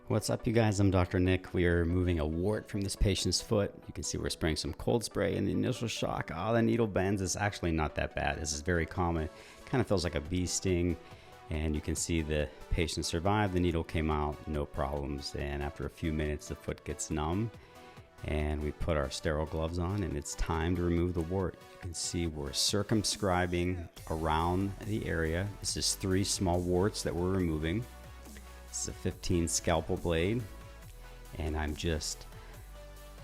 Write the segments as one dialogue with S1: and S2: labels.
S1: What's up, you guys? I'm Dr. Nick. We are removing a wart from this patient's foot. You can see we're spraying some cold spray, and the initial shock, the needle bends. Is actually not that bad. This is very common. Kind of feels like a bee sting, and you can see the patient survived. The needle came out, no problems, and after a few minutes, the foot gets numb, and we put our sterile gloves on, and it's time to remove the wart. You can see we're circumscribing around the area. This is 3 small warts that we're removing. This is a 15 scalpel blade, and I'm just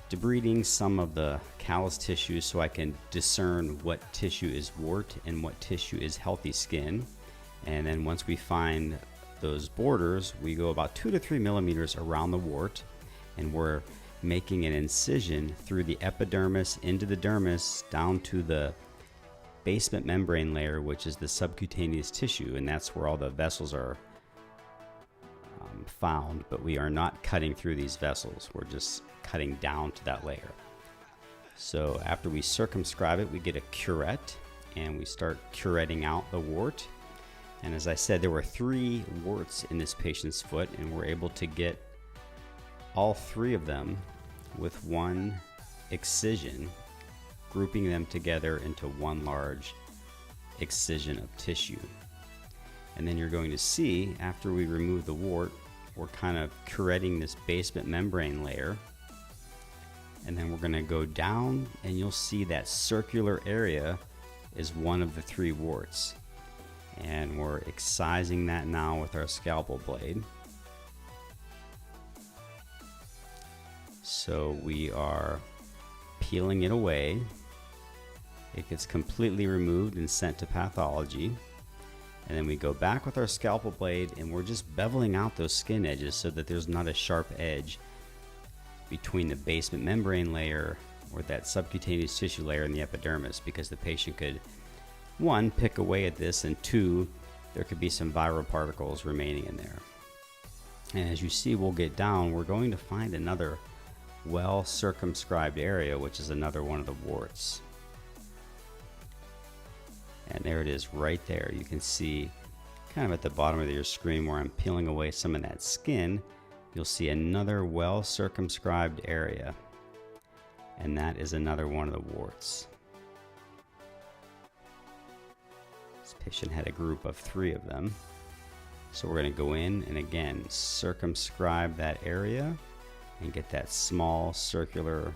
S1: debriding some of the callus tissue so I can discern what tissue is wart and what tissue is healthy skin. And then once we find those borders, we go about 2 to 3 millimeters around the wart, and we're making an incision through the epidermis into the dermis down to the basement membrane layer, which is the subcutaneous tissue, and that's where all the vessels are found. But we are not cutting through these vessels, we're just cutting down to that layer. So after we circumscribe it, we get a curette, and we start curetting out the wart. And as I said, there were 3 warts in this patient's foot, and we're able to get all 3 of them with one excision, grouping them together into one large excision of tissue. And then you're going to see, after we remove the wart, we're kind of curetting this basement membrane layer, and then we're going to go down, and you'll see that circular area is one of the 3 warts, and we're excising that now with our scalpel blade. So we are peeling it away. It gets completely removed and sent to pathology. And then we go back with our scalpel blade, and we're just beveling out those skin edges so that there's not a sharp edge between the basement membrane layer or that subcutaneous tissue layer and the epidermis, because the patient could, 1, pick away at this, and 2, there could be some viral particles remaining in there. And as you see, we'll get down, we're going to find another well circumscribed area, which is another one of the warts. And there it is right there. You can see kind of at the bottom of your screen where I'm peeling away some of that skin, you'll see another well circumscribed area, and that is another one of the warts. This patient had a group of 3 of them. So we're going to go in and again circumscribe that area and get that small circular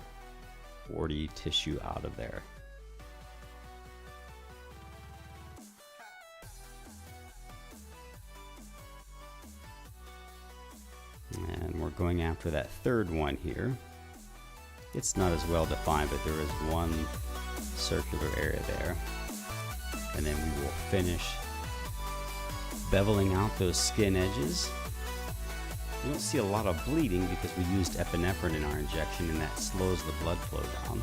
S1: warty tissue out of there. And we're going after that 3rd one here. It's not as well defined, but there is one circular area there. And then we will finish beveling out those skin edges. You don't see a lot of bleeding because we used epinephrine in our injection, and that slows the blood flow down.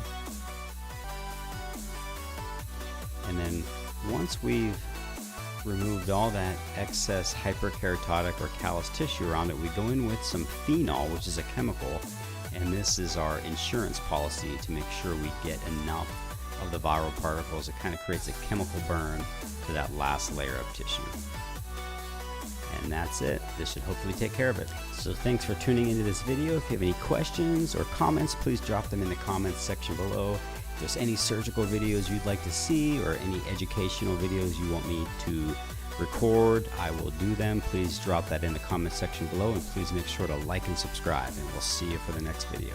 S1: And then once we've removed all that excess hyperkeratotic or callus tissue around it, we go in with some phenol, which is a chemical, and this is our insurance policy to make sure we get enough of the viral particles. It kind of creates a chemical burn to that last layer of tissue. And that's it. This should hopefully take care of it. So thanks for tuning into this video. If you have any questions or comments, please drop them in the comments section below. If there's any surgical videos you'd like to see or any educational videos you want me to record, I will do them. Please drop that in the comment section below, and please make sure to like and subscribe, and we'll see you for the next video.